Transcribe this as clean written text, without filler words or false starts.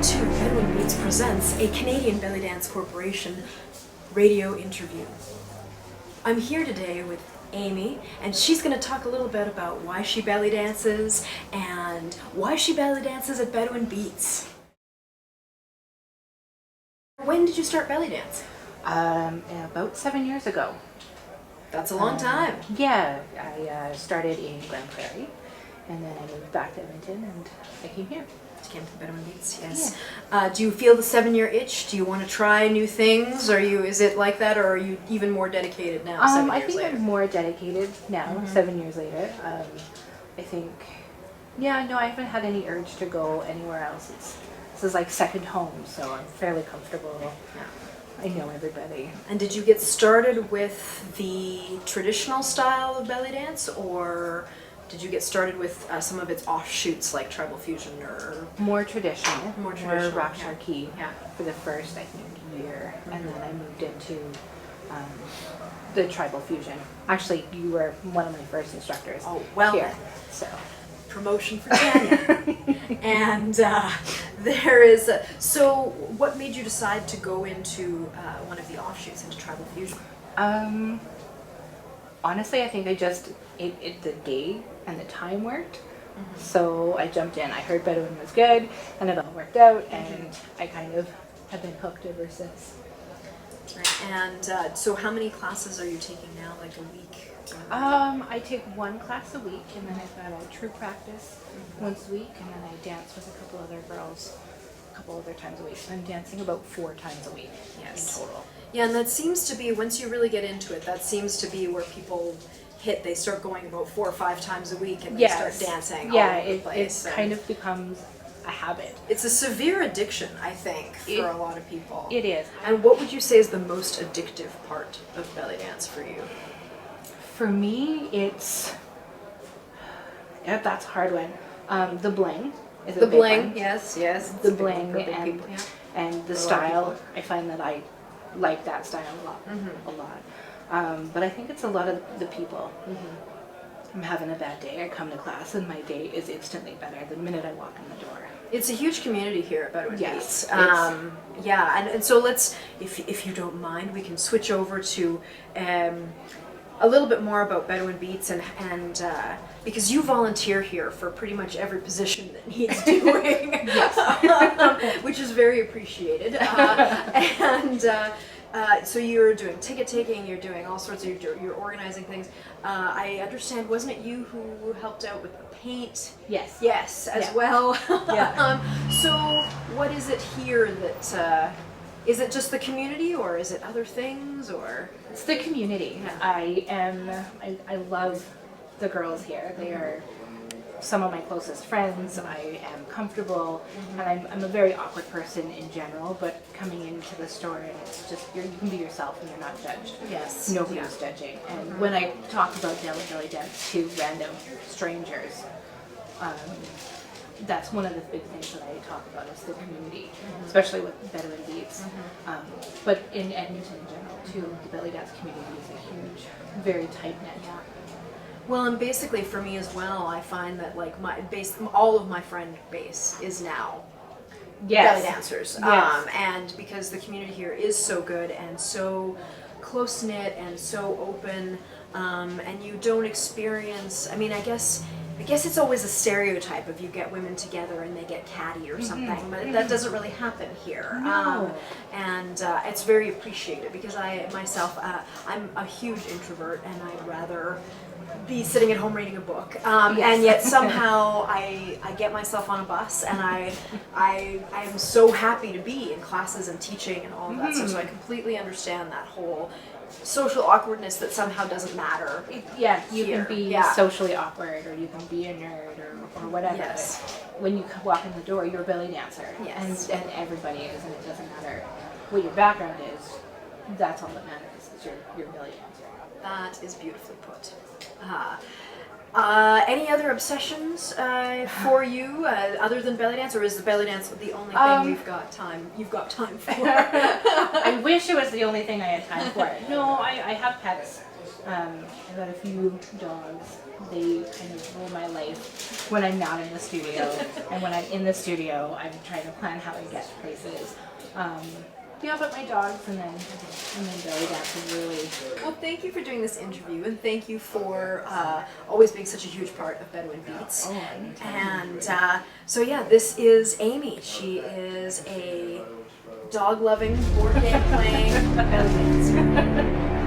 to Bedouin Beats presents a Canadian Belly Dance Corporation radio interview. I'm here today with Amy, and she's going to talk a little bit about why she belly dances and why she belly dances at Bedouin Beats. When did you start belly dance? About 7 years ago. That's a long time. Yeah, I started in Grand Prairie, and then I moved back to Edmonton, and I came here. You came to Bedouin Beats, yes. Yeah. Do you feel the 7-year itch? Do you want to try new things? Is it like that, or are you even more dedicated now, 7 years I think later? I'm more dedicated now, 7 years later. I think, yeah, no, I haven't had any urge to go anywhere else. This is like second home, so I'm fairly comfortable. Yeah. I know everybody. And did you get started with the traditional style of belly dance, or did you get started with some of its offshoots like tribal fusion or More traditional. More traditional, rock yeah. sharky Yeah. for the first, I think, year. And then I moved into the tribal fusion. Actually, you were one of my first instructors here. then. So. Promotion for Tanya. And there is so what made you decide to go into one of the offshoots, into tribal fusion? Honestly, I think the day and the time worked. So I jumped in. I heard Bedouin was good, and it all worked out, and I kind of have been hooked ever since. Right. And so how many classes are you taking now, like a week? I take one class a week, and then I've got a true practice once a week, and then I dance with a couple other girls a couple other times a week. So I'm dancing about 4 times a week in total. Yeah, and that seems to be, once you really get into it, that seems to be where people hit. They start going about 4 or 5 times a week, and they start dancing all over the place. It kind of becomes a habit. It's a severe addiction, I think, for a lot of people. It is. And what would you say is the most addictive part of belly dance for you? For me, that's a hard one. The bling is a big one. Yes. The bling for big and, people, yeah. and the style. I find that I like that style a lot. But I think it's a lot of the people. I'm having a bad day, I come to class, and my day is instantly better the minute I walk in the door. It's a huge community here at Bedouin Yes, Beats. Yeah, and so let's, if you don't mind, we can switch over to a little bit more about Bedouin Beats and because you volunteer here for pretty much every position that needs doing, which is very appreciated. So you're doing ticket taking, you're doing all sorts of, you're organizing things. I understand, wasn't it you who helped out with the paint? Yes. Yes, as well. Yeah. So what is it here that, is it just the community, or is it other things, or? It's the community. Yeah. I love the girls here. They are some of my closest friends. I am comfortable, and I'm a very awkward person in general, but coming into the store, and it's just, you can be yourself and you're not judged. Yes. Nobody's judging. And when I talk about belly dance to random strangers, that's one of the big things that I talk about is the community, especially with Bedouin Beats. But in Edmonton in general too, the belly dance community is a huge, very tight-knit. Yeah. Well, and basically for me as well, I find that like all of my friend base is now belly dancers. Yes. And because the community here is so good and so close-knit and so open, and you don't experience, I mean, I guess it's always a stereotype of you get women together and they get catty or something, but that doesn't really happen here. No. And it's very appreciated because I myself, I'm a huge introvert, and I'd rather be sitting at home reading a book, and yet somehow I get myself on a bus, and I am so happy to be in classes and teaching and all of that stuff. So I completely understand that whole social awkwardness that somehow doesn't matter. You can be socially awkward, or you can be a nerd, or whatever. Yes. But when you walk in the door, you're a belly dancer. Yes. And everybody is, and it doesn't matter what your background is. That's all that matters, is your belly dancer. That is beautifully put. Any other obsessions for you other than belly dance, or is the belly dance the only thing you've got time for? I wish it was the only thing I had time for. No, I have pets. I've got a few dogs, they kind of rule my life when I'm not in the studio. And when I'm in the studio, I'm trying to plan how I get places. Yeah, but my dogs and then belly dance is really... Well, thank you for doing this interview, and thank you for always being such a huge part of Bedouin Beats. Oh, anytime. And so yeah, this is Amy. She is a dog-loving, board game playing belly dancer.